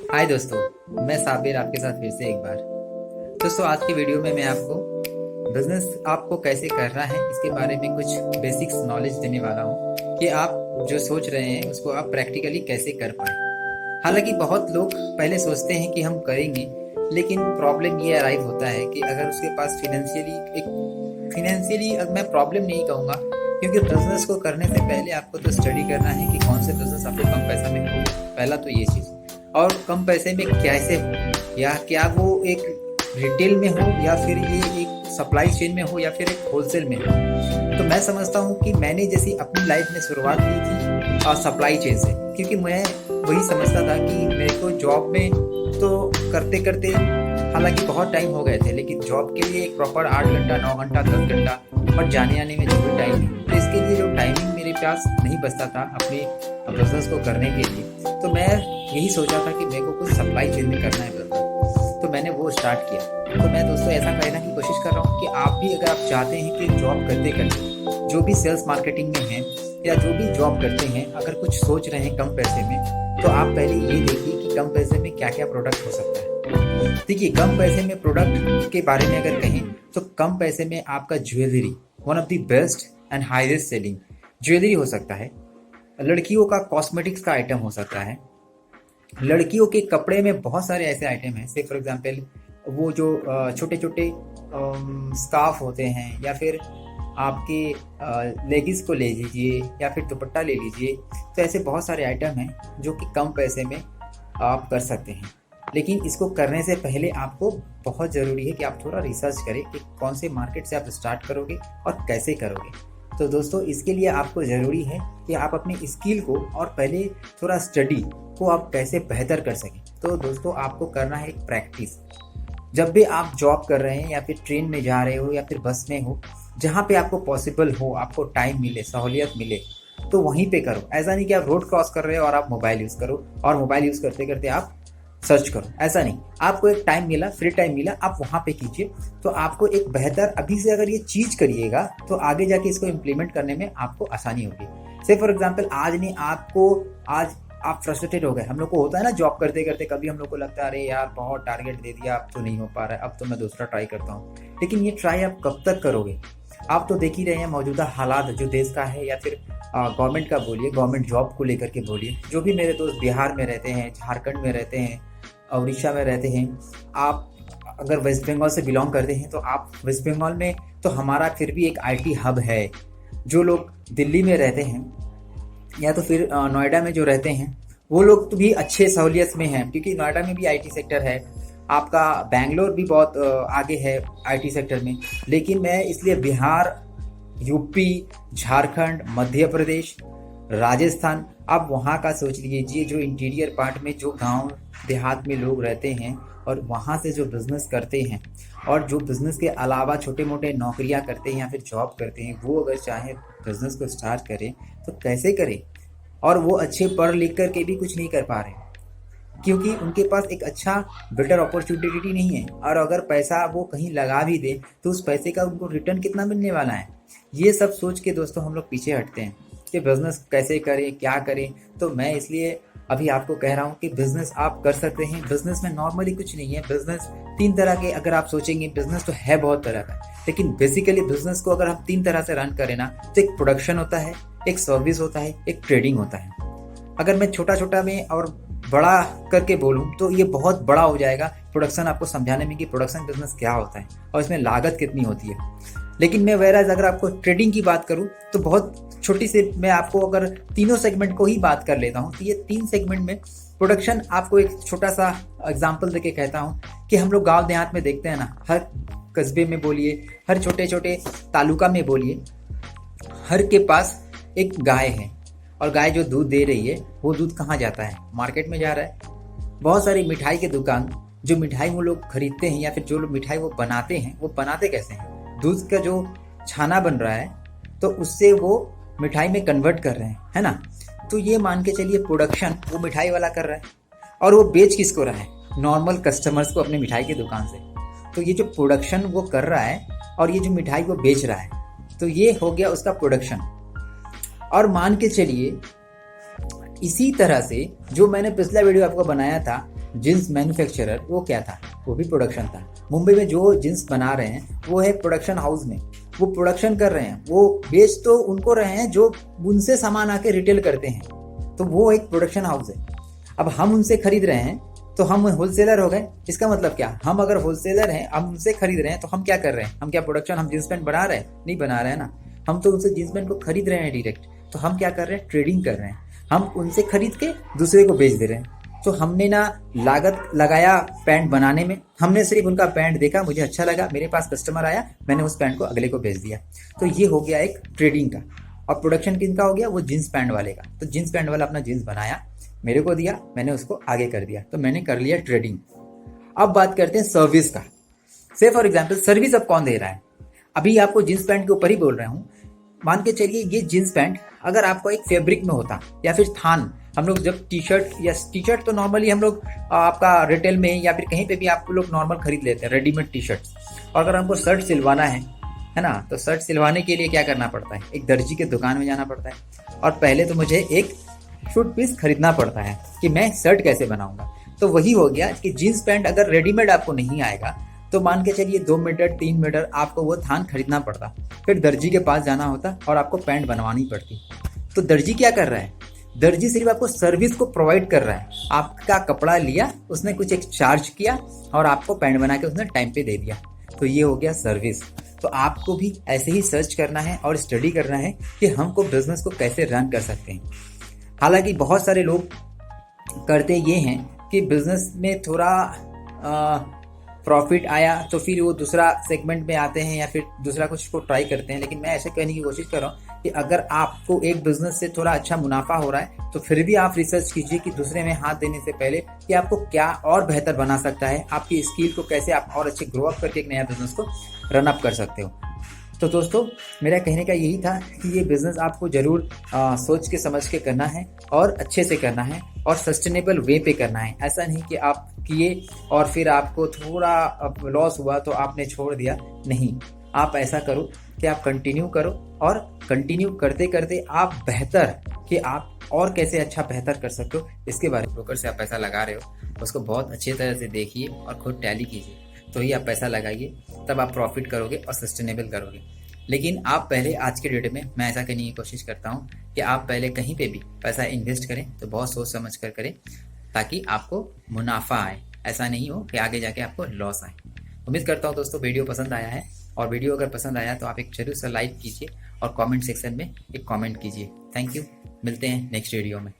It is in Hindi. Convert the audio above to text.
हाय दोस्तों, मैं साबिर आपके साथ फिर से एक बार। दोस्तों, आज की वीडियो में मैं आपको बिजनेस आपको कैसे करना है इसके बारे में कुछ बेसिक्स नॉलेज देने वाला हूँ कि आप जो सोच रहे हैं उसको आप प्रैक्टिकली कैसे कर पाए। हालांकि बहुत लोग पहले सोचते हैं कि हम करेंगे, लेकिन प्रॉब्लम ये अराइव होता है कि अगर उसके पास फिनेंशियली मैं प्रॉब्लम नहीं कहूँगा, क्योंकि बिजनेस को करने से पहले आपको तो स्टडी करना है कि कौन से बिजनेस आपको कम पैसा में हो। पहला तो ये चीज़, और कम पैसे में कैसे हो, या क्या वो एक रिटेल में हो या फिर ये एक सप्लाई चेन में हो या फिर एक होलसेल में हो। तो मैं समझता हूँ कि मैंने जैसी अपनी लाइफ में शुरुआत की थी सप्लाई चेन से, क्योंकि मैं वही समझता था कि मेरे को जॉब में तो करते करते हालांकि बहुत टाइम हो गए थे, लेकिन जॉब के लिए एक प्रॉपर 8 घंटा 9 घंटा 10 घंटा और जाने आने में जो भी टाइम है, तो इसके लिए जो टाइमिंग मेरे पास नहीं बचता था अपने बिजनेस को करने के लिए, तो मैं यही सोचा था कि मेरे को कुछ सप्लाई चेन में करना है बिजनेस। तो मैंने वो स्टार्ट किया। तो मैं दोस्तों ऐसा कहने की कोशिश कर रहा हूँ कि आप भी अगर आप चाहते हैं कि जॉब करते करते जो भी सेल्स मार्केटिंग में हैं या जो भी जॉब करते हैं, अगर कुछ सोच रहे हैं कम पैसे में, तो आप पहले ये देखिए कि कम पैसे में क्या क्या प्रोडक्ट हो सकता है। देखिए, कम पैसे में प्रोडक्ट के बारे में अगर कहें तो कम पैसे में आपका jewellery one of the best and highest selling jewellery हो सकता है। लड़कियों का कॉस्मेटिक्स का आइटम हो सकता है। लड़कियों के कपड़े में बहुत सारे ऐसे आइटम हैं, से फॉर एग्जांपल वो जो छोटे छोटे स्कार्फ होते हैं, या फिर आपके लेगिस को ले लीजिए या फिर दुपट्टा ले लीजिए। तो ऐसे बहुत सारे आइटम हैं जो कि कम पैसे में आप कर सकते हैं। लेकिन इसको करने से पहले आपको बहुत ज़रूरी है कि आप थोड़ा रिसर्च करें कि कौन से मार्केट से आप स्टार्ट करोगे और कैसे करोगे। तो दोस्तों, इसके लिए आपको ज़रूरी है कि आप अपनी स्किल को और पहले थोड़ा स्टडी को आप कैसे बेहतर कर सकें। तो दोस्तों, आपको करना है एक प्रैक्टिस। जब भी आप जॉब कर रहे हैं या फिर ट्रेन में जा रहे हो या फिर बस में हो, जहाँ पे आपको पॉसिबल हो, आपको टाइम मिले, सहूलियत मिले, तो वहीं पे करो। ऐसा नहीं कि आप रोड क्रॉस कर रहे हो और आप मोबाइल यूज़ करो और मोबाइल यूज़ करते करते आप सर्च करो। ऐसा नहीं, आपको एक टाइम मिला, फ्री टाइम मिला, आप वहाँ पे कीजिए। तो आपको एक बेहतर, अभी से अगर ये चीज़ करिएगा तो आगे जाके इसको इम्प्लीमेंट करने में आपको आसानी होगी। से फॉर एग्जांपल, आज आप फ्रस्ट्रेटेड हो गए। हम लोग को होता है ना, जॉब करते करते कभी हम लोग को लगता है अरे यार बहुत टारगेट दे दिया, अब तो नहीं हो पा रहा है, अब तो मैं दूसरा ट्राई करता हूँ। लेकिन ये ट्राई आप कब तक करोगे? आप तो देख ही रहे हैं मौजूदा हालात जो देश का है, या फिर गवर्नमेंट का बोलिए, गवर्नमेंट जॉब को लेकर के बोलिए। जो भी मेरे दोस्त बिहार में रहते हैं, झारखंड में रहते हैं, उड़ीसा में रहते हैं, आप अगर वेस्ट बंगाल से बिलोंग करते हैं, तो आप वेस्ट बंगाल में तो हमारा फिर भी एक आईटी हब है। जो लोग दिल्ली में रहते हैं या तो फिर नोएडा में जो रहते हैं, वो लोग तो भी अच्छे सहूलियत में हैं, क्योंकि नोएडा में भी आईटी सेक्टर है। आपका बेंगलोर भी बहुत आगे है आईटी सेक्टर में। लेकिन मैं इसलिए बिहार, यूपी, झारखंड, मध्य प्रदेश, राजस्थान, आप वहाँ का सोच लीजिए, जो इंटीरियर पार्ट में, जो गांव देहात में लोग रहते हैं और वहाँ से जो बिज़नेस करते हैं, और जो बिज़नेस के अलावा छोटे मोटे नौकरियाँ करते हैं या फिर जॉब करते हैं, वो अगर चाहे बिज़नेस को स्टार्ट करें तो कैसे करें। और वो अच्छे पढ़ लिख कर के भी कुछ नहीं कर पा रहे, क्योंकि उनके पास एक अच्छा बेटर अपॉर्चुनिटी नहीं है। और अगर पैसा वो कहीं लगा भी दे तो उस पैसे का उनको रिटर्न कितना मिलने वाला है, ये सब सोच के दोस्तों हम लोग पीछे हटते हैं कि बिज़नेस कैसे करें, क्या करें। तो मैं इसलिए अभी आपको कह रहा हूँ कि बिज़नेस आप कर सकते हैं। बिज़नेस में नॉर्मली कुछ नहीं है। बिज़नेस 3 तरह के, अगर आप सोचेंगे, बिज़नेस तो है बहुत तरह का, लेकिन बेसिकली बिज़नेस को अगर हम 3 तरह से रन करें ना, तो एक प्रोडक्शन होता है, एक सर्विस होता है, एक ट्रेडिंग होता है। अगर मैं छोटा छोटा में और बड़ा करके बोलूं तो ये बहुत बड़ा हो जाएगा प्रोडक्शन आपको समझाने में कि प्रोडक्शन बिजनेस क्या होता है और इसमें लागत कितनी होती है। लेकिन मैं वेराज अगर आपको ट्रेडिंग की बात करूं तो बहुत छोटी से, मैं आपको अगर तीनों सेगमेंट को ही बात कर लेता हूं, तो ये 3 सेगमेंट में प्रोडक्शन आपको एक छोटा सा एग्जाम्पल देके कहता हूं कि हम लोग गाँव देहात में देखते हैं ना, हर कस्बे में बोलिए, हर छोटे छोटे तालुका में बोलिए, हर के पास एक गाय है। और गाय जो दूध दे रही है, वो दूध कहाँ जाता है? मार्केट में जा रहा है। बहुत सारी मिठाई की दुकान, जो मिठाई वो लोग खरीदते हैं या फिर जो लोग मिठाई वो बनाते हैं, वो बनाते कैसे हैं? दूध का जो छाना बन रहा है तो उससे वो मिठाई में कन्वर्ट कर रहे हैं, है ना। तो ये मान के चलिए प्रोडक्शन वो मिठाई वाला कर रहा है, और वो बेच किसको रहा है? नॉर्मल कस्टमर्स को, अपने मिठाई की दुकान से। तो ये जो प्रोडक्शन वो कर रहा है और ये जो मिठाई वो बेच रहा है, तो ये हो गया उसका प्रोडक्शन। और मान के चलिए इसी तरह से जो मैंने पिछला वीडियो आपको बनाया था जींस मैन्युफैक्चरर, वो क्या था, वो भी प्रोडक्शन था। मुंबई में जो जींस बना रहे हैं वो है प्रोडक्शन हाउस में, वो प्रोडक्शन कर रहे हैं, वो बेच तो उनको रहे हैं जो उनसे सामान आके रिटेल करते हैं, तो वो एक प्रोडक्शन हाउस है। अब हम उनसे खरीद रहे हैं तो हम होलसेलर हो गए। इसका मतलब क्या, हम अगर होलसेलर हैं, हम उनसे खरीद रहे हैं, तो हम क्या कर रहे हैं, हम क्या प्रोडक्शन, हम जींस पैंट बना रहे हैं? नहीं बना रहे हैं ना, हम तो उनसे जींस पैंट को खरीद रहे हैं डायरेक्ट। तो हम क्या कर रहे हैं, ट्रेडिंग कर रहे हैं, हम उनसे खरीद के दूसरे को बेच दे रहे हैं। तो हमने ना लागत लगाया पैंट बनाने में, हमने सिर्फ उनका पैंट देखा, मुझे अच्छा लगा, मेरे पास कस्टमर आया, मैंने उस पैंट को अगले को बेच दिया। तो ये हो गया एक ट्रेडिंग का। और प्रोडक्शन किनका हो गया, वो जींस पैंट वाले का। तो जींस पैंट वाला अपना जींस बनाया, मेरे को दिया, मैंने उसको आगे कर दिया, तो मैंने कर लिया ट्रेडिंग। अब बात करते हैं सर्विस का। से फॉर एग्जाम्पल सर्विस अब कौन दे रहा है, अभी आपको जींस पैंट के ऊपर ही बोल रहा हूँ। मान के चलिए ये जींस पैंट अगर आपको एक फैब्रिक में होता या फिर थान, हम लोग जब टी शर्ट तो नॉर्मली हम लोग आपका रिटेल में या फिर कहीं पे भी आप लोग नॉर्मल खरीद लेते हैं रेडीमेड टी शर्ट। और अगर हमको शर्ट सिलवाना है ना, तो शर्ट सिलवाने के लिए क्या करना पड़ता है, एक दर्जी के दुकान में जाना पड़ता है और पहले तो मुझे एक शूट पीस खरीदना पड़ता है कि मैं शर्ट कैसे बनाऊंगा। तो वही हो गया कि जींस पैंट अगर रेडीमेड आपको नहीं आएगा तो मान के चलिए 2 मीटर 3 मीटर आपको वो थान खरीदना पड़ता, फिर दर्जी के पास जाना होता और आपको पैंट बनवानी पड़ती। तो दर्जी क्या कर रहा है, दर्जी सिर्फ आपको सर्विस को प्रोवाइड कर रहा है। आपका कपड़ा लिया, उसने कुछ एक चार्ज किया और आपको पैंट बना के उसने टाइम पे दे दिया। तो ये हो गया सर्विस। तो आपको भी ऐसे ही सर्च करना है और स्टडी करना है कि हमको बिजनेस को कैसे रन कर सकते हैं। हालांकि बहुत सारे लोग करते ये हैं कि बिजनेस में थोड़ा प्रॉफिट आया तो फिर वो दूसरा सेगमेंट में आते हैं या फिर दूसरा कुछ को ट्राई करते हैं। लेकिन मैं ऐसे कहने की कोशिश कर रहा हूँ कि अगर आपको एक बिजनेस से थोड़ा अच्छा मुनाफा हो रहा है तो फिर भी आप रिसर्च कीजिए कि दूसरे में हाथ देने से पहले कि आपको क्या और बेहतर बना सकता है, आपकी स्किल को कैसे आप और अच्छे ग्रो अप करके एक नया बिजनेस को रन अप कर सकते हो। तो दोस्तों मेरा कहने का यही था कि ये बिज़नेस आपको ज़रूर सोच के समझ के करना है और अच्छे से करना है और सस्टेनेबल वे पे करना है। ऐसा नहीं कि आप किए और फिर आपको थोड़ा लॉस हुआ तो आपने छोड़ दिया, नहीं। आप ऐसा करो कि आप कंटिन्यू करो और कंटिन्यू करते करते आप बेहतर कि आप और कैसे अच्छा बेहतर कर सकते हो इसके बारे में। ब्रोकर से आप पैसा लगा रहे हो उसको बहुत अच्छी तरह से देखिए और खुद टैली कीजिए, तो ही आप पैसा लगाइए, तब आप प्रॉफिट करोगे और सस्टेनेबल करोगे। लेकिन आप पहले आज के डेट में मैं ऐसा करने की कोशिश करता हूँ कि आप पहले कहीं पे भी पैसा इन्वेस्ट करें तो बहुत सोच समझ कर करें ताकि आपको मुनाफा आए, ऐसा नहीं हो कि आगे जाके आपको लॉस आए। उम्मीद करता हूँ दोस्तों वीडियो पसंद आया है, और वीडियो अगर पसंद आया तो आप एक जरूर सा लाइक कीजिए और कमेंट सेक्शन में एक कमेंट कीजिए। थैंक यू, मिलते हैं नेक्स्ट वीडियो में।